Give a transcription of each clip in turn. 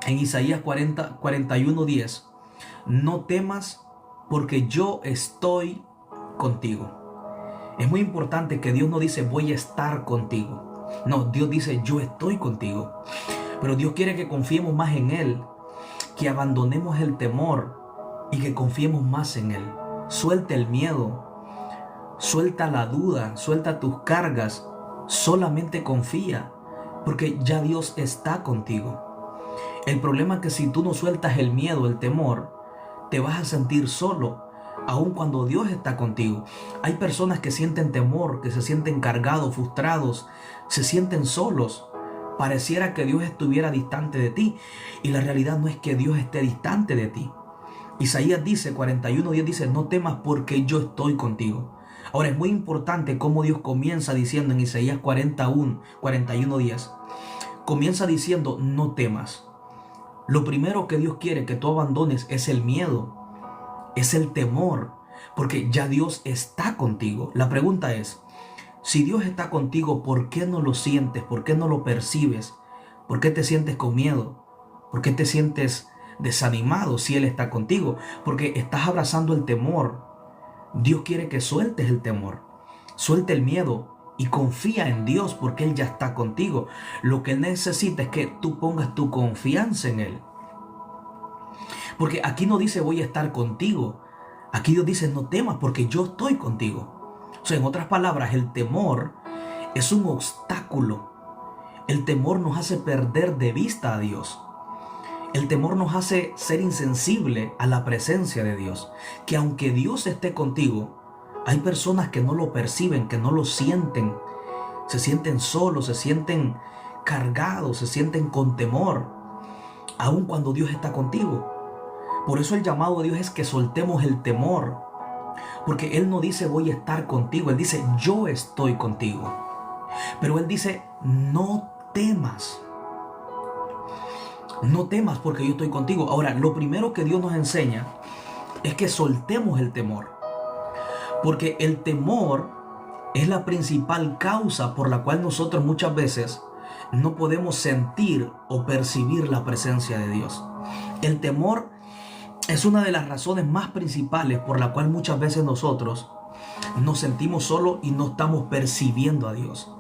en Isaías 41:10, no temas porque yo estoy contigo. Es muy importante que Dios no dice voy a estar contigo. No, Dios dice yo estoy contigo. Pero Dios quiere que confiemos más en Él, que abandonemos el temor y que confiemos más en Él. Suelta el miedo, suelta la duda, suelta tus cargas, solamente confía, porque ya Dios está contigo. El problema es que si tú no sueltas el miedo, el temor, te vas a sentir solo, aun cuando Dios está contigo. Hay personas que sienten temor, que se sienten cargados, frustrados, se sienten solos. Pareciera que Dios estuviera distante de ti, y la realidad no es que Dios esté distante de ti. Isaías dice, 41:10 dice, no temas porque yo estoy contigo. Ahora es muy importante cómo Dios comienza diciendo en Isaías 41:10, comienza diciendo no temas. Lo primero que Dios quiere que tú abandones es el miedo, es el temor, porque ya Dios está contigo. La pregunta es, si Dios está contigo, ¿por qué no lo sientes? ¿Por qué no lo percibes? ¿Por qué te sientes con miedo? ¿Por qué te sientes desanimado si Él está contigo? Porque estás abrazando el temor. Dios quiere que sueltes el temor, suelte el miedo y confía en Dios porque Él ya está contigo. Lo que Él necesita es que tú pongas tu confianza en Él. Porque aquí no dice voy a estar contigo. Aquí Dios dice no temas porque yo estoy contigo. O sea, en otras palabras, el temor es un obstáculo. El temor nos hace perder de vista a Dios. El temor nos hace ser insensible a la presencia de Dios. Que aunque Dios esté contigo, hay personas que no lo perciben, que no lo sienten. Se sienten solos, se sienten cargados, se sienten con temor, aun cuando Dios está contigo. Por eso el llamado de Dios es que soltemos el temor. Porque Él no dice voy a estar contigo, Él dice yo estoy contigo. Pero Él dice no temas. No temas porque yo estoy contigo. Ahora, lo primero que Dios nos enseña es que soltemos el temor. Porque el temor es la principal causa por la cual nosotros muchas veces no podemos sentir o percibir la presencia de Dios. El temor es una de las razones más principales por la cual muchas veces nosotros nos sentimos solos y no estamos percibiendo a Dios.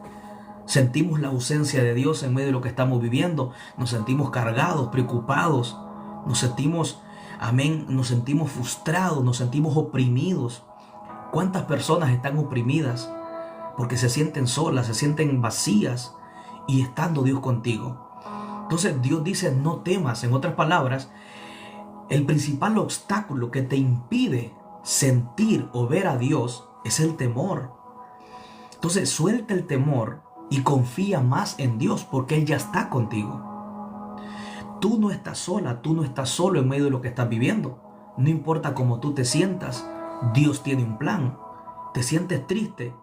Sentimos la ausencia de Dios en medio de lo que estamos viviendo. Nos sentimos cargados, preocupados. Nos sentimos, nos sentimos frustrados, nos sentimos oprimidos. ¿Cuántas personas están oprimidas porque se sienten solas, se sienten vacías y estando Dios contigo? Entonces Dios dice no temas. En otras palabras, el principal obstáculo que te impide sentir o ver a Dios es el temor. Entonces suelta el temor y confía más en Dios porque Él ya está contigo. Tú no estás sola, tú no estás solo en medio de lo que estás viviendo. No importa cómo tú te sientas, Dios tiene un plan. Te sientes triste,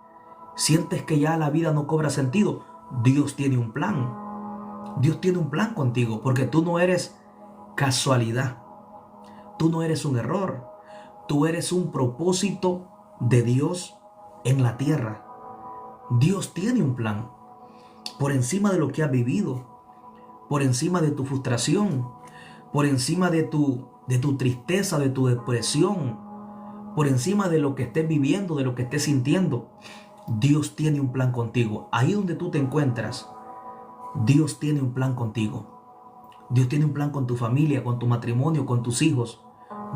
sientes que ya la vida no cobra sentido, Dios tiene un plan. Dios tiene un plan contigo porque tú no eres casualidad. Tú no eres un error. Tú eres un propósito de Dios en la tierra. Dios tiene un plan por encima de lo que has vivido, por encima de tu frustración, por encima de tu tristeza, de tu depresión, por encima de lo que estés viviendo, de lo que estés sintiendo. Dios tiene un plan contigo. Ahí donde tú te encuentras, Dios tiene un plan contigo. Dios tiene un plan con tu familia, con tu matrimonio, con tus hijos.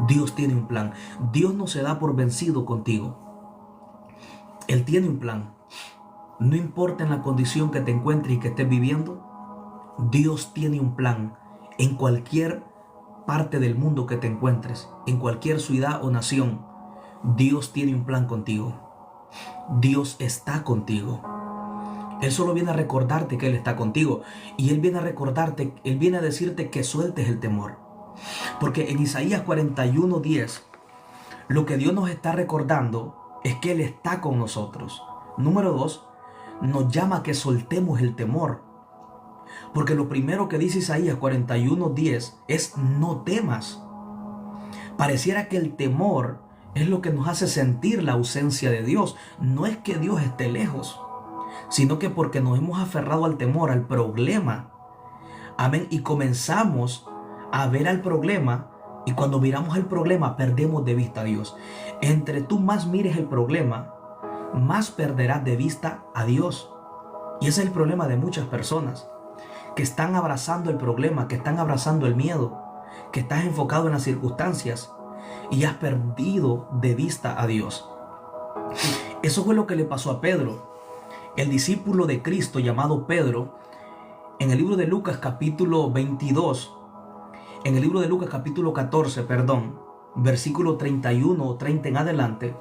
Dios tiene un plan. Dios no se da por vencido contigo. Él tiene un plan. No importa en la condición que te encuentres y que estés viviendo, Dios tiene un plan en cualquier parte del mundo que te encuentres, en cualquier ciudad o nación. Dios tiene un plan contigo. Dios está contigo. Él solo viene a recordarte que Él está contigo. Y Él viene a recordarte, Él viene a decirte que sueltes el temor. Porque en Isaías 41:10, lo que Dios nos está recordando es que Él está con nosotros. Número 2, nos llama a que soltemos el temor. Porque lo primero que dice Isaías 41:10 es no temas. Pareciera que el temor es lo que nos hace sentir la ausencia de Dios. No es que Dios esté lejos, sino que porque nos hemos aferrado al temor, al problema. Amén. Y comenzamos a ver al problema, y cuando miramos el problema perdemos de vista a Dios. Entre tú más mires el problema, más perderás de vista a Dios. Y ese es el problema de muchas personas que están abrazando el problema, que están abrazando el miedo, que estás enfocado en las circunstancias y has perdido de vista a Dios. Eso fue lo que le pasó a Pedro, el discípulo de Cristo llamado Pedro. En el libro de Lucas capítulo 22, en el libro de Lucas capítulo 14, versículo 31 o 30 en adelante,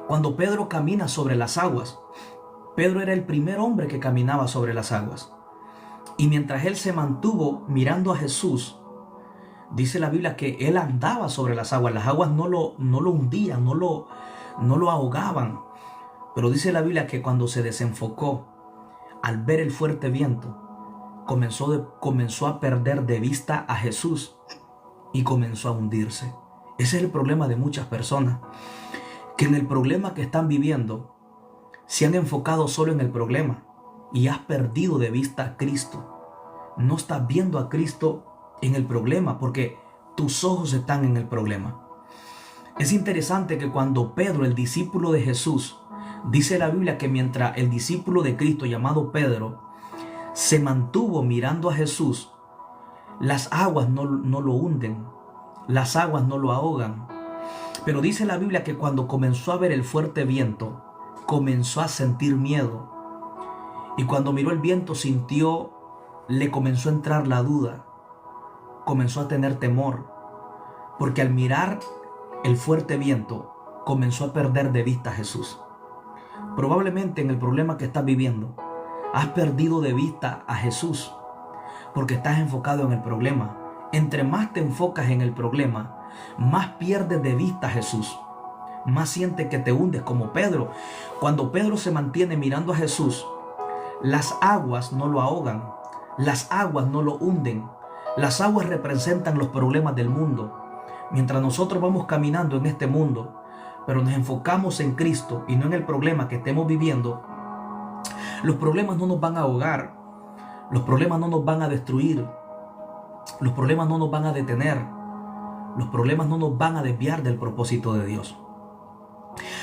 cuando Pedro camina sobre las aguas. Pedro era el primer hombre que caminaba sobre las aguas. Y mientras él se mantuvo mirando a Jesús, dice la Biblia que él andaba sobre las aguas no lo hundían, no lo ahogaban. Pero dice la Biblia que cuando se desenfocó, al ver el fuerte viento, comenzó a perder de vista a Jesús y comenzó a hundirse. Ese es el problema de muchas personas, que en el problema que están viviendo se han enfocado solo en el problema y has perdido de vista a Cristo. No estás viendo a Cristo en el problema porque tus ojos están en el problema. Es interesante que cuando Pedro, el discípulo de Jesús, dice la Biblia que mientras el discípulo de Cristo llamado Pedro se mantuvo mirando a Jesús, las aguas no lo hunden, las aguas no lo ahogan. Pero dice la Biblia que cuando comenzó a ver el fuerte viento, comenzó a sentir miedo. Y cuando miró el viento le comenzó a entrar la duda, comenzó a tener temor, porque al mirar el fuerte viento comenzó a perder de vista a Jesús. Probablemente en el problema que estás viviendo has perdido de vista a Jesús porque estás enfocado en el problema. Entre más te enfocas en el problema, más pierdes de vista a Jesús, más sientes que te hundes, como Pedro. Cuando Pedro se mantiene mirando a Jesús, las aguas no lo ahogan, las aguas no lo hunden. Las aguas representan los problemas del mundo. Mientras nosotros vamos caminando en este mundo, pero nos enfocamos en Cristo y no en el problema que estemos viviendo, los problemas no nos van a ahogar, los problemas no nos van a destruir, los problemas no nos van a detener, los problemas no nos van a desviar del propósito de Dios.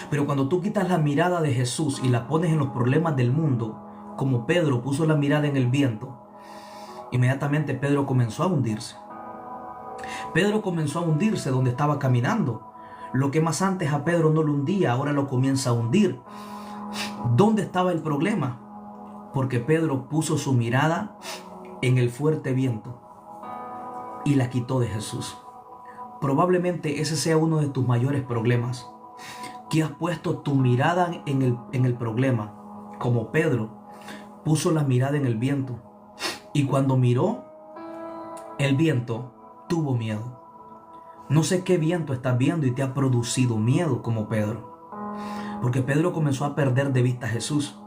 Pero cuando tú quitas la mirada de Jesús y la pones en los problemas del mundo, como Pedro puso la mirada en el viento, inmediatamente Pedro comenzó a hundirse. Pedro comenzó a hundirse donde estaba caminando. Lo que más antes a Pedro no lo hundía, ahora lo comienza a hundir. ¿Dónde estaba el problema? Porque Pedro puso su mirada en el fuerte viento y la quitó de Jesús. Probablemente ese sea uno de tus mayores problemas, que has puesto tu mirada en el problema, como Pedro puso la mirada en el viento, y cuando miró el viento tuvo miedo. No sé qué viento estás viendo y te ha producido miedo como Pedro, porque Pedro comenzó a perder de vista a Jesús,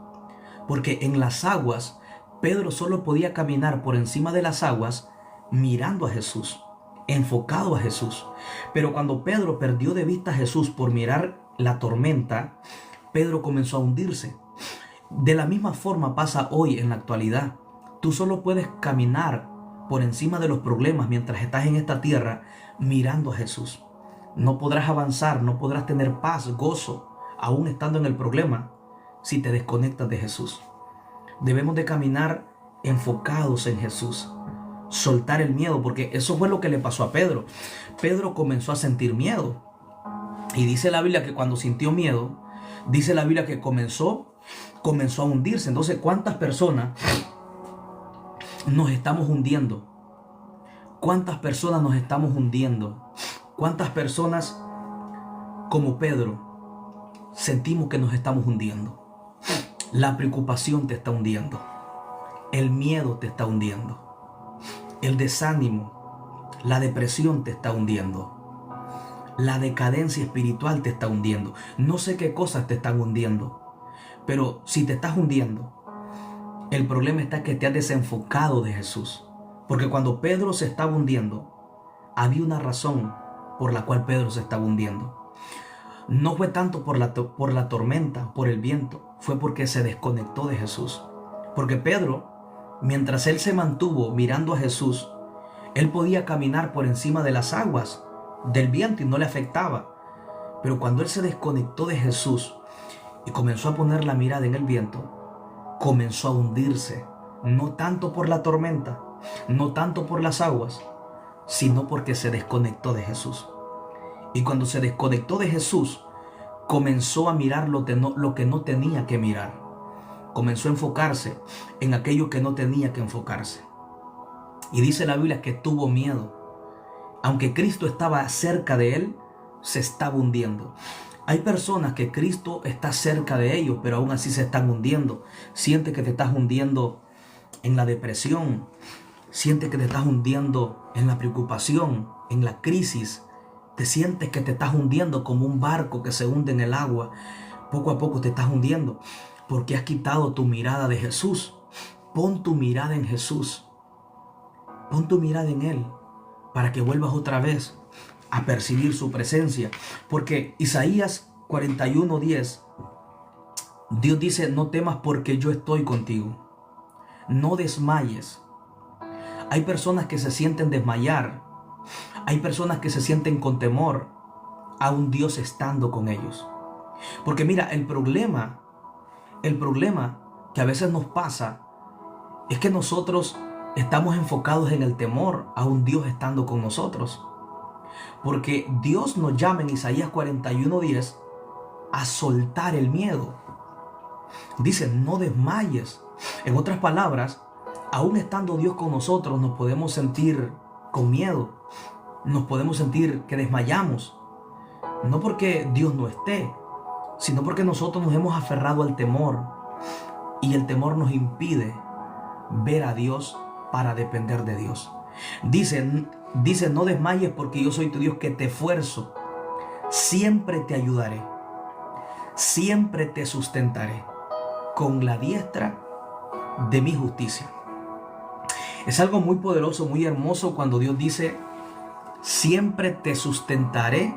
porque en las aguas Pedro solo podía caminar por encima de las aguas mirando a Jesús, enfocado a Jesús. Pero cuando Pedro perdió de vista a Jesús por mirar la tormenta, Pedro comenzó a hundirse. De la misma forma pasa hoy en la actualidad. Tú solo puedes caminar por encima de los problemas mientras estás en esta tierra mirando a Jesús. No podrás avanzar, no podrás tener paz, gozo, aún estando en el problema, si te desconectas de Jesús. Debemos de caminar enfocados en Jesús, soltar el miedo, porque eso fue lo que le pasó a Pedro. Pedro comenzó a sentir miedo, y dice la Biblia que cuando sintió miedo, dice la Biblia que comenzó a hundirse. Entonces, ¿cuántas personas nos estamos hundiendo? ¿Cuántas personas nos estamos hundiendo? ¿Cuántas personas como Pedro sentimos que nos estamos hundiendo? La preocupación te está hundiendo, el miedo te está hundiendo, el desánimo, la depresión te está hundiendo, la decadencia espiritual te está hundiendo. No sé qué cosas te están hundiendo, pero si te estás hundiendo, el problema está que te has desenfocado de Jesús. Porque cuando Pedro se estaba hundiendo, había una razón por la cual Pedro se estaba hundiendo. No fue tanto por la tormenta, por el viento, fue porque se desconectó de Jesús. Porque Pedro, mientras él se mantuvo mirando a Jesús, Él podía caminar por encima de las aguas, del viento, y no le afectaba. Pero cuando él se desconectó de Jesús y comenzó a poner la mirada en el viento, comenzó a hundirse. No tanto por la tormenta, no tanto por las aguas, sino porque se desconectó de Jesús. Y cuando se desconectó de Jesús, comenzó a mirar lo que no tenía que mirar. Comenzó a enfocarse en aquello que no tenía que enfocarse. Y dice la Biblia que tuvo miedo. Aunque Cristo estaba cerca de él, se estaba hundiendo. Hay personas que Cristo está cerca de ellos, pero aún así se están hundiendo. Sientes que te estás hundiendo en la depresión. Sientes que te estás hundiendo en la preocupación, en la crisis. Te sientes que te estás hundiendo como un barco que se hunde en el agua. Poco a poco te estás hundiendo porque has quitado tu mirada de Jesús. Pon tu mirada en Jesús. Pon tu mirada en Él para que vuelvas otra vez a percibir su presencia. Porque Isaías 41:10, Dios dice: no temas porque yo estoy contigo. No desmayes. Hay personas que se sienten desmayar. Hay personas que se sienten con temor, aún Dios estando con ellos. Porque mira, el problema que a veces nos pasa es que nosotros estamos enfocados en el temor, aún Dios estando con nosotros. Porque Dios nos llama en Isaías 41:10 a soltar el miedo. Dice: no desmayes. En otras palabras, aún estando Dios con nosotros, nos podemos sentir con miedo. Nos podemos sentir que desmayamos. No porque Dios no esté, sino porque nosotros nos hemos aferrado al temor. Y el temor nos impide ver a Dios para depender de Dios. Dice: no desmayes porque yo soy tu Dios que te esfuerzo. Siempre te ayudaré. Siempre te sustentaré con la diestra de mi justicia. Es algo muy poderoso, muy hermoso cuando Dios dice: siempre te sustentaré,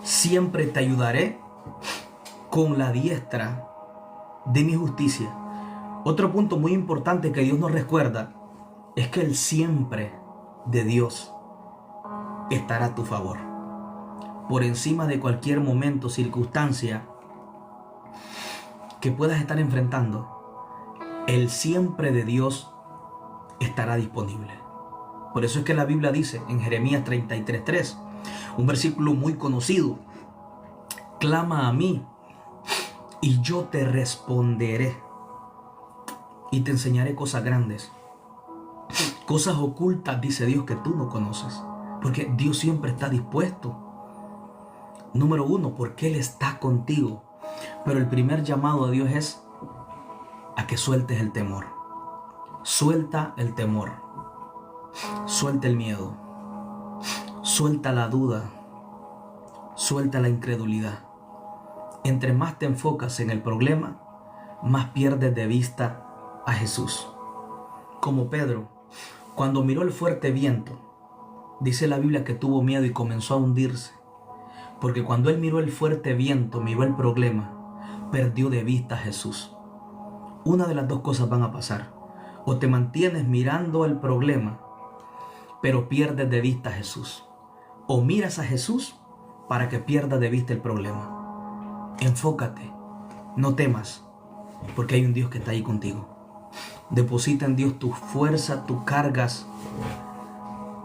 siempre te ayudaré con la diestra de mi justicia. Otro punto muy importante que Dios nos recuerda es que el siempre de Dios estará a tu favor. Por encima de cualquier momento, circunstancia que puedas estar enfrentando, el siempre de Dios estará disponible. Por eso es que la Biblia dice en Jeremías 33:3, un versículo muy conocido: clama a mí y yo te responderé y te enseñaré cosas grandes, cosas ocultas, dice Dios, que tú no conoces. Porque Dios siempre está dispuesto. Número uno, porque Él está contigo. Pero el primer llamado a Dios es a que sueltes el temor. Suelta el temor. Suelta el miedo. Suelta la duda. Suelta la incredulidad. Entre más te enfocas en el problema, más pierdes de vista a Jesús. Como Pedro, cuando miró el fuerte viento, dice la Biblia que tuvo miedo y comenzó a hundirse. Porque cuando él miró el fuerte viento, miró el problema, perdió de vista a Jesús. Una de las dos cosas van a pasar: o te mantienes mirando el problema, pero pierdes de vista a Jesús, o miras a Jesús para que pierdas de vista el problema. Enfócate, no temas, porque hay un Dios que está ahí contigo. Deposita en Dios tu fuerza, tus cargas.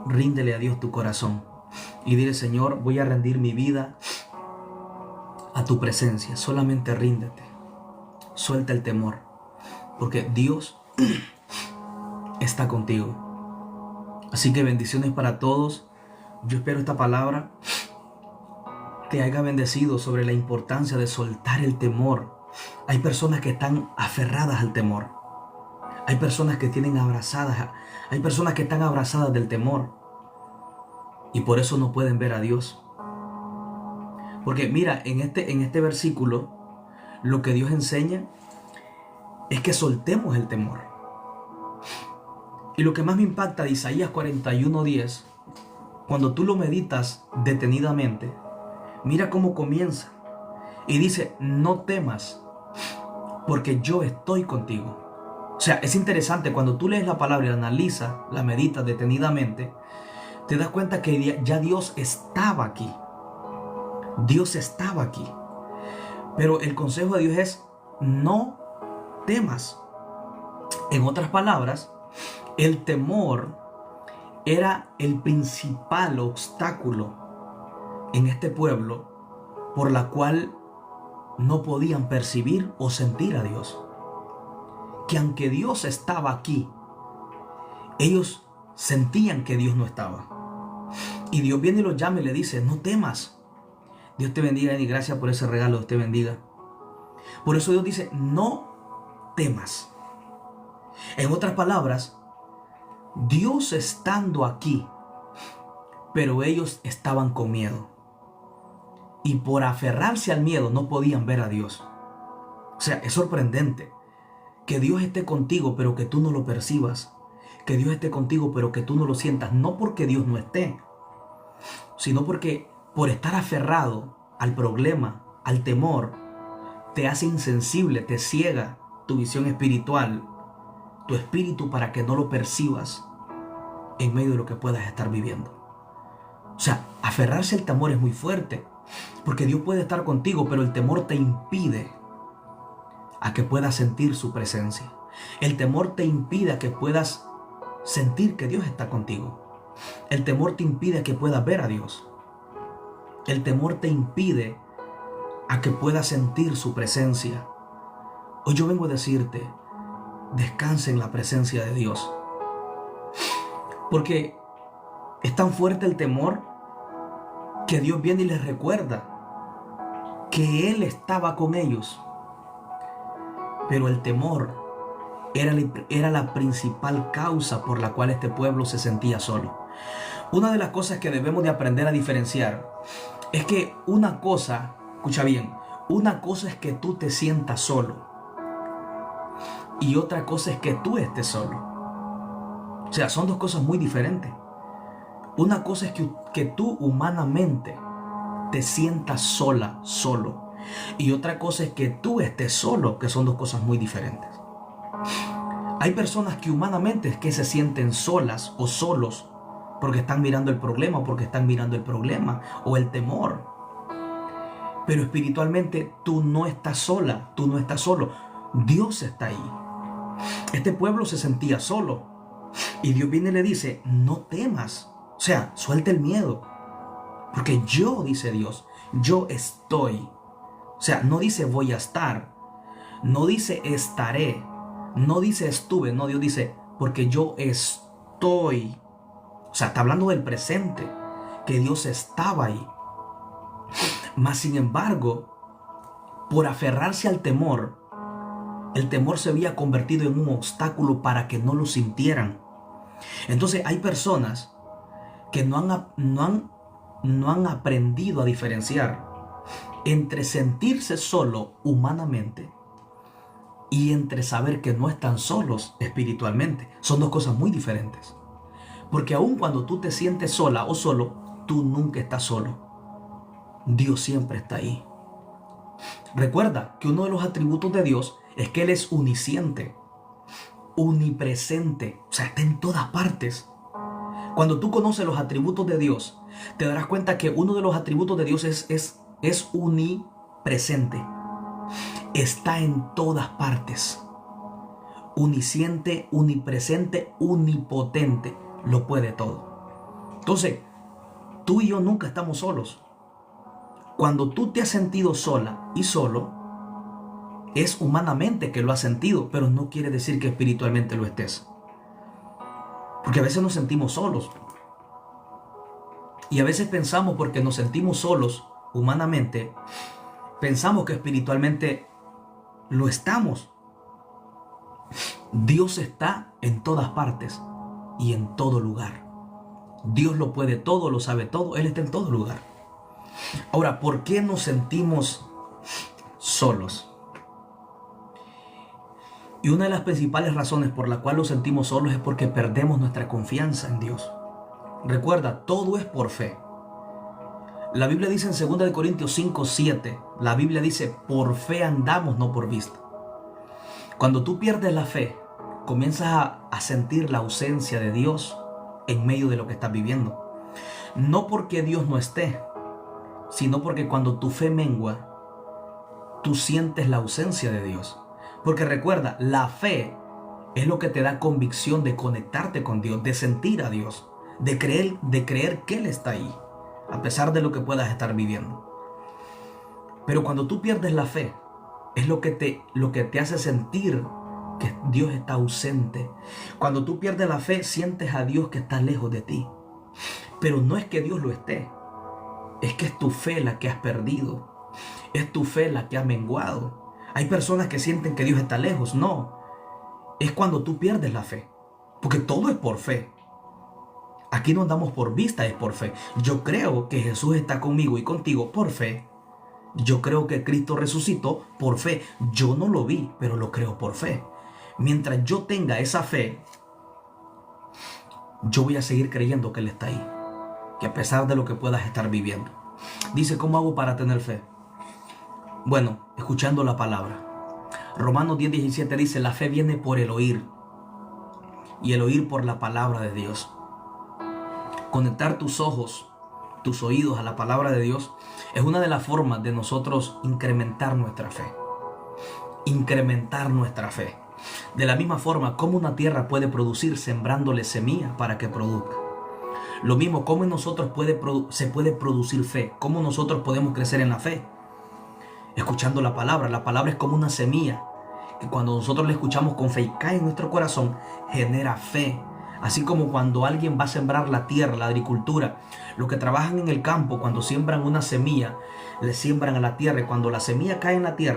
Ríndele a Dios tu corazón y dile: Señor, voy a rendir mi vida a tu presencia. Solamente ríndete. Suelta el temor, porque Dios está contigo. Así que bendiciones para todos. Yo espero esta palabra te haya bendecido sobre la importancia de soltar el temor. Hay personas que están aferradas al temor. Hay personas que están abrazadas del temor y por eso no pueden ver a Dios. Porque mira, en este versículo lo que Dios enseña es que soltemos el temor. Y lo que más me impacta de Isaías 41:10, cuando tú lo meditas detenidamente, mira cómo comienza y dice: no temas porque yo estoy contigo. O sea, es interesante cuando tú lees la palabra y la analizas, la meditas detenidamente, te das cuenta que ya Dios estaba aquí. Dios estaba aquí. Pero el consejo de Dios es: no temas. En otras palabras, el temor era el principal obstáculo en este pueblo por la cual no podían percibir o sentir a Dios. Que aunque Dios estaba aquí, ellos sentían que Dios no estaba. Y Dios viene y los llama y le dice: no temas. Dios te bendiga y gracias por ese regalo. Dios te bendiga. Por eso Dios dice: no temas. En otras palabras, Dios estando aquí, pero ellos estaban con miedo. Y por aferrarse al miedo no podían ver a Dios. O sea, es sorprendente que Dios esté contigo, pero que tú no lo percibas. Que Dios esté contigo, pero que tú no lo sientas. No porque Dios no esté, sino porque por estar aferrado al problema, al temor, te hace insensible, te ciega tu visión espiritual, tu espíritu, para que no lo percibas en medio de lo que puedas estar viviendo. O sea, aferrarse al temor es muy fuerte, porque Dios puede estar contigo, pero el temor te impide a que puedas sentir su presencia. El temor te impide a que puedas sentir que Dios está contigo. El temor te impide a que puedas ver a Dios. El temor te impide a que puedas sentir su presencia. Hoy yo vengo a decirte: descansa en la presencia de Dios. Porque es tan fuerte el temor que Dios viene y les recuerda que Él estaba con ellos. Pero el temor era la principal causa por la cual este pueblo se sentía solo. Una de las cosas que debemos de aprender a diferenciar es que una cosa, escucha bien, una cosa es que tú te sientas solo y otra cosa es que tú estés solo. O sea, son dos cosas muy diferentes. Una cosa es que tú humanamente te sientas sola, solo. Y otra cosa es que tú estés solo, que son dos cosas muy diferentes. Hay personas que humanamente es que se sienten solas o solos porque están mirando el problema, o el temor. Pero espiritualmente tú no estás sola, tú no estás solo. Dios está ahí. Este pueblo se sentía solo y Dios viene y le dice: no temas. O sea, suelta el miedo, porque yo, dice Dios, yo estoy. O sea, no dice voy a estar, no dice estaré, no dice estuve, no, Dios dice porque yo estoy. O sea, está hablando del presente, que Dios estaba ahí. Mas sin embargo, por aferrarse al temor, el temor se había convertido en un obstáculo para que no lo sintieran. Entonces hay personas que no han aprendido a diferenciar entre sentirse solo humanamente y entre saber que no están solos espiritualmente. Son dos cosas muy diferentes. Porque aun cuando tú te sientes sola o solo, tú nunca estás solo. Dios siempre está ahí. Recuerda que uno de los atributos de Dios es que Él es unisciente, unipresente, o sea, está en todas partes. Cuando tú conoces los atributos de Dios, te darás cuenta que uno de los atributos de Dios es unipresente. Está en todas partes. Unisciente, unipresente, unipotente. Lo puede todo. Entonces, tú y yo nunca estamos solos. Cuando tú te has sentido sola y solo, es humanamente que lo has sentido, pero no quiere decir que espiritualmente lo estés. Porque a veces nos sentimos solos. Y a veces pensamos, porque nos sentimos solos humanamente, pensamos que espiritualmente lo estamos. Dios está en todas partes y en todo lugar. Dios lo puede todo, lo sabe todo, Él está en todo lugar. Ahora, ¿por qué nos sentimos solos? Y una de las principales razones por la cual nos sentimos solos es porque perdemos nuestra confianza en Dios. Recuerda, todo es por fe. La Biblia dice en 2 Corintios 5:7, la Biblia dice: por fe andamos, no por vista. Cuando tú pierdes la fe, comienzas a sentir la ausencia de Dios en medio de lo que estás viviendo. No porque Dios no esté, sino porque cuando tu fe mengua, tú sientes la ausencia de Dios. Porque recuerda, la fe es lo que te da convicción de conectarte con Dios, de sentir a Dios, de creer que Él está ahí, a pesar de lo que puedas estar viviendo. Pero cuando tú pierdes la fe, es lo que te hace sentir que Dios está ausente. Cuando tú pierdes la fe, sientes a Dios que está lejos de ti. Pero no es que Dios lo esté, es que es tu fe la que has perdido, es tu fe la que ha menguado. Hay personas que sienten que Dios está lejos. No, es cuando tú pierdes la fe, porque todo es por fe. Aquí no andamos por vista, es por fe. Yo creo que Jesús está conmigo y contigo por fe. Yo creo que Cristo resucitó por fe. Yo no lo vi, pero lo creo por fe. Mientras yo tenga esa fe, yo voy a seguir creyendo que Él está ahí, que a pesar de lo que puedas estar viviendo. Dice, ¿cómo hago para tener fe? Bueno, escuchando la palabra. Romanos 10:17 dice, la fe viene por el oír, y el oír por la palabra de Dios. Conectar tus ojos, tus oídos a la palabra de Dios es una de las formas de nosotros incrementar nuestra fe. Incrementar nuestra fe. De la misma forma, como una tierra puede producir sembrándole semilla para que produzca. Lo mismo, como en nosotros se puede producir fe. Cómo nosotros podemos crecer en la fe. Escuchando la palabra. La palabra es como una semilla que cuando nosotros la escuchamos con fe y cae en nuestro corazón, genera fe. Así como cuando alguien va a sembrar la tierra, la agricultura, los que trabajan en el campo, cuando siembran una semilla, le siembran a la tierra, y cuando la semilla cae en la tierra,